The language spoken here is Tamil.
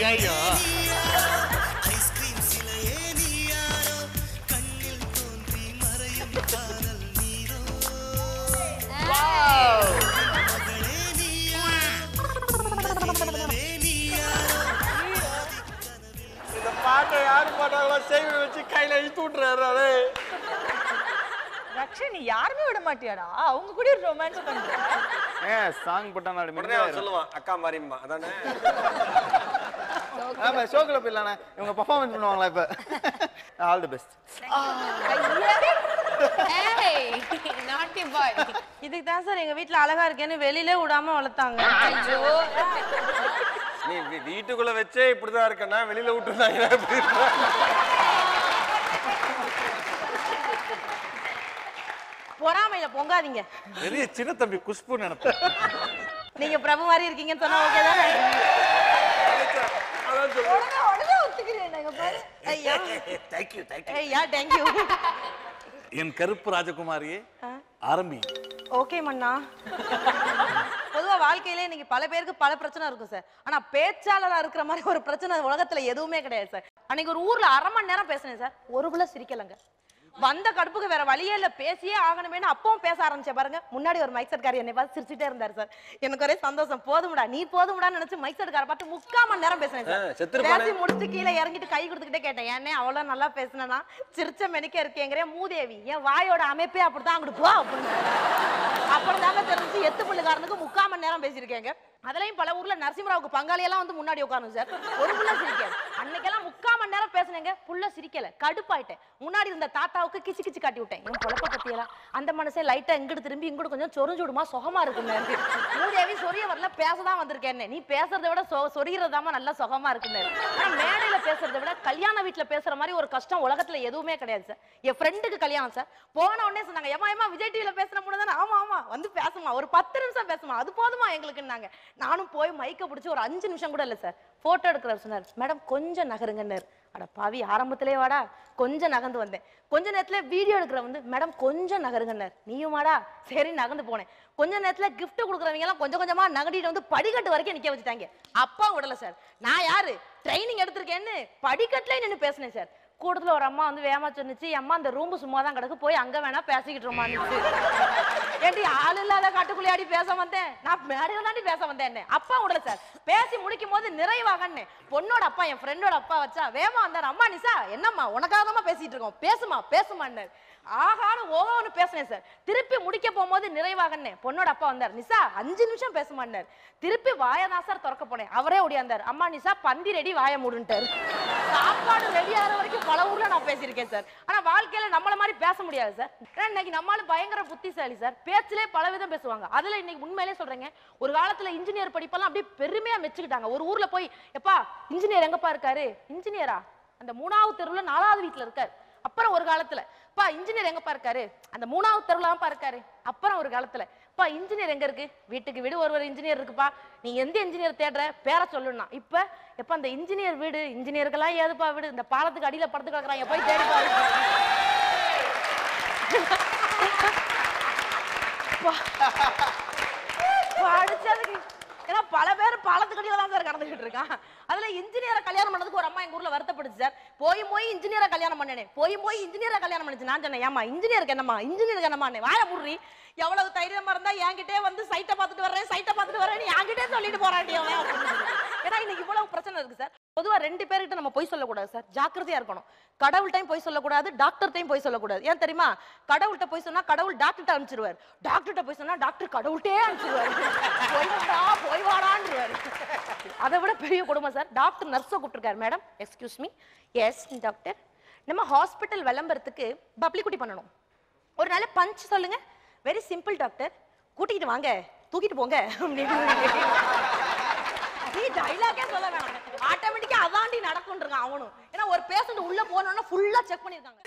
ஐயோ ஐஸ்கிரீம் சிலையே நீ யாரோ கண்ணில் தோன்றி மறையும் காதல் நீரோ மகளே நீ யாரோ இந்த பாட்டை யாரு பாட்டாங்களோ சேவை வச்சு கையில இழுத்து விட்டுறாரு. ரக்ஷன் நீ யாருமே விட மாட்டியாடா? அவங்க கூட ரொமான்ஸ் பண்ற. சாங் போட்டா நான் உடனே அவன் சொல்லுவான் அக்கா மாரிம்மா அதானே. ஆமா ஷோக்குல போயிடலானே. இவங்க பெர்ஃபார்மன்ஸ் பண்ணுவாங்களா இப்ப? All the best. ஏய் நாட்டி பாய். இதுக்கு தான் சார் எங்க வீட்ல அழகா இருக்கேன்னு வெளியிலே விடாம வளர்த்தாங்க. ஐயோ நீ வீட்டுக்குள்ள வச்சே இப்படிதான் இருக்கனா வெளியில விட்டுறாங்க. பொறாமையில பொங்காதீங்க. பெரிய சின்ன தம்பி குஷ்பு நினைப்பேன். நீங்க பிரபு மாதிரி இருக்கீங்கன்னு சொன்னா ஓகே தானே? உடனே ஒத்துக்கிறேன் நாங்க பாரு. ஐயா தேங்க் யூ தேங்க் யூ. ஐயா தேங்க் யூ. என் கருப்பு ராஜகுமாரியே ஆரம்பி. ஓகே மண்ணா. பொதுவா வாழ்க்கையிலே இன்னைக்கு பல பேருக்கு பல பிரச்சனை இருக்கும் சார். ஆனா பேச்சாளரா இருக்கிற மாதிரி ஒரு பிரச்சனை உலகத்துல எதுவுமே கிடையாது சார். அன்னைக்கு ஒரு ஊர்ல 1/2 மணி நேரம் பேசினேன் சார். ஒரு புள்ள சிரிக்கலங்க. வந்த கடுப்புக்கு வேற வழியே இல்ல, பேசியே ஆகணுமேனு அப்பவும் பேச ஆரம்பிச்ச பாருங்க. முன்னாடி ஒரு மைக் செட்காரர் என்னை பார்த்து சிரிச்சிட்டே இருந்தாரு சார். எனக்கு ஒரே சந்தோஷம். போதும்டா நீ போதும்டான்னு நினைச்சு மைக் செட்கார பார்த்து 3/4 மணி நேரம் பேசினேன் சார். பேசி முடிச்சு கீழே இறங்கிட்டு கை கொடுத்துக்கிட்டே கேட்டேன், ஏன்னே அவ்வளவு நல்லா பேசினா சிரிச்ச மெனிக்க இருக்கேங்கிற மூதேவி என் வாயோட அமைப்பே அப்படித்தான் அங்கிட்டு போ அப்படின்னு. அப்புறம் தாங்க தெரிஞ்சு எத்து புள்ளுக்காரனுக்கு 3/4 மணி நேரம் பேசியிருக்கேங்க. அதுலயும் பல ஊர்ல நரசிம்மராவுக்கு பங்காளி எல்லாம் வந்து முன்னாடி உட்காருங்க சார். ஒரு புள்ள சிரிக்காது. அன்னைக்கெல்லாம் 3/4 மணி நேரம் பேசினேங்க. புள்ள சிரிக்கல, கடுப்பாயிட்டேன். முன்னாடி இருந்த தாத்தாவுக்கு கிச்சு கிச்சு காட்டி விட்டேன். என் பொழப்ப பத்தியெல்லாம் அந்த மனசே லைட்டா இங்கிட்டு திரும்பி இங்கிட்டு கொஞ்சம் சொரிஞ்சு விடுமா சுகமா இருக்குங்க. மூதேவி சொரிய வரல, பேசதான் வந்திருக்கேன். நீ பேசுறதை விட சொரியறதாமா நல்லா சுகமா இருக்குன்னு. ஆனா மேடையில பேசுறதை விட கல்யாண வீட்டுல பேசுற மாதிரி ஒரு கஷ்டம் உலகத்துல எதுவுமே கிடையாது சார். என் ஃப்ரெண்டுக்கு கல்யாணம் சார். போன உடனே சொன்னாங்க, ஏமா விஜய் டிவில பேசுற முன்னாடி தானே. ஆமா ஆமா வந்து பேசுமா, ஒரு 10 நிமிஷம் பேசுமா, அது போதுமா எங்களுக்குன்னாங்க. நானும் போய் மைக்க பிடிச்சி ஒரு 5 நிமிஷம் கூட இல்ல சார் போட்டோ எடுக்கிறார். சொன்னார், மேடம் கொஞ்சம் நகருங்கன்னாரு. அட பாவி ஆரம்பத்திலே வாடா. கொஞ்சம் நகர்ந்து வந்தேன். கொஞ்ச நேரத்துல வீடியோ எடுக்கிற வந்து, மேடம் கொஞ்சம் நகருங்கன்னாரு. நீயும் வாடா. சரி நகர்ந்து போனேன். கொஞ்ச நேரத்துல கிஃப்ட் கொடுக்குறவங்க எல்லாம் கொஞ்சம் கொஞ்சமா நகடிட்டு வந்து படிக்கட்டு வரைக்கும் நிக்க வச்சுட்டாங்க. அப்பா விடல சார். நான் யாரு ட்ரைனிங் எடுத்திருக்கேன்னு படிக்கட்டுல நின்று பேசினேன் சார். கூட்டத்துல ஒரு அம்மா வந்து வேமா சொன்னிச்சு, அம்மா அந்த ரூம் சும்மா தான் கிடக்கு, போய் அங்க வேணா பேசிக்கிட்டு ஏண்டி ஆள் இல்லாத காட்டுக்குள்ளே ஆடி பேச வந்தேன். நான் மேடையில தாண்டி பேச வந்தேன். அப்பா விடல சார். பேசி முடிக்கும் போது நிறைவாகன்னு பொண்ணோட அப்பா என் ஃப்ரெண்டோட அப்பா வச்சா வேமா வந்தார். அம்மா நிசா என்னம்மா உனக்காகமா பேசிட்டு இருக்கோம், பேசுமா பேசுமான்னு. ஆகான்னு ஓன்னு பேசினேன் சார். திருப்பி முடிக்க போகும்போது நிறைவாகன்னு பொண்ணோட அப்பா வந்தார். நிசா 5 நிமிஷம் பேசுமான்னார். திருப்பி வாயதான் சார் திறக்க போனேன். அவரே ஓடியாந்தார். அம்மா நிசா பந்தி ரெடி வாய மூடுன்ட்டாரு. சாப்பாடு ரெடி ஆகிற வரைக்கும் பல ஊர்ல நான் பேசியிருக்கேன் சார். ஆனா வாழ்க்கையில நம்மள மாதிரி பேச முடியாது சார். இன்னைக்கு நம்மளும் பயங்கர புத்திசாலி சார். பேச்சிலே பலவிதம் பேசுவாங்க. அதுல இன்னைக்கு உண்மையிலே சொல்றேங்க, ஒரு காலத்துல இன்ஜினியர் படிப்பெல்லாம் அப்படியே பெருமையா மெச்சுக்கிட்டாங்க. ஒரு ஊர்ல போய், எப்பா இன்ஜினியர் எங்கப்பா இருக்காரு? இன்ஜினியரா அந்த 3வது தெருவுல 4வது வீட்டுல இருக்காரு. அப்புறம் ஒரு காலத்துல, பா இன்ஜினியர் எங்கப்பா இருக்காரு? அந்த 3வது தெருவுலப்பா இருக்காரு. அப்புறம் ஒரு காலத்துல, பா இன்ஜினியர் எங்க இருக்கு? வீட்டுக்கு வீடு ஒரு இன்ஜினியர் இருக்குப்பா. நீ எந்த இன்ஜினியர் தேடுற பேரை சொல்லணும்னா, இப்ப எப்ப அந்த இன்ஜினியர் வீடு, இன்ஜினியருக்கெல்லாம் ஏதுப்பா வீடு, இந்த பாலத்துக்கு அடியில படுத்து கிடக்குறாங்க, போய் தேடி பாரு. படிச்சதுக்கு ஏன்னா பல பேர் பாலத்துக்கடியில தான் சார் கடந்துகிட்டு இருக்கான். அதுல இன்ஜினியரை கல்யாணம் பண்ணதுக்கு ஒரு அம்மா எங்க ஊர்ல வருத்தப்படுச்சு சார். போய் இன்ஜினியரை கல்யாணம் பண்ணேனே, போய் இன்ஜினியரை கல்யாணம் பண்ணுச்சு. நான் சொன்னேன், ஏமா இன்ஜினியருக்கு என்னமா, இன்ஜினியருக்கு என்னமா, வாய முடுறி. எவ்வளவு தைரியமா இருந்தா என்கிட்டே வந்து சைட்டை பார்த்துட்டு வரேன் என்கிட்டே சொல்லிட்டு போறாண்டியா. ஏன்னா இன்னைக்கு இவ்வளவு பிரச்சனை இருக்கு சார். பொதுவா 2 பேர்கிட்ட நம்ம போய் சொல்லக்கூடாது சார். ஜாக்கிரதையா இருக்கணும். கடவுள்கிட்டையும் போய் சொல்லக்கூடாது, டாக்டர்கிட்டையும் போய் சொல்லக்கூடாது. ஏன் தெரியுமா? கடவுள்கிட்ட போய் சொன்னா கடவுள் டாக்டர்கிட்ட அனுப்பிச்சிருவார். டாக்டர்கிட்ட போய் சொன்னா டாக்டர் கடவுள்கிட்டே அனுப்பிச்சிருவாரு. போய் வாடான்றுவாரு. அதை விட பெரிய கொடுமை சார். டாக்டர் நர்ஸை கூப்பிட்டுருக்காரு. Madam excuse me. Yes doctor, நம்ம ஹாஸ்பிட்டல் விளம்பரத்துக்கு பப்ளிசிட்டி பண்ணணும். ஒரு நல்ல பஞ்ச் சொல்லுங்க. Very simple doctor. கூட்டிகிட்டு வாங்க, தூக்கிட்டு போங்க அப்படின்னு. நீ டைலாக்கே சொல்ல வேணாம், ஆட்டோமேட்டிக்கா அதாண்டி நடக்கும்ன்றாங்க அவனும். ஏன்னா ஒரு பேஷண்ட் உள்ள போனோம்னா ஃபுல்லா செக் பண்ணிருக்காங்க.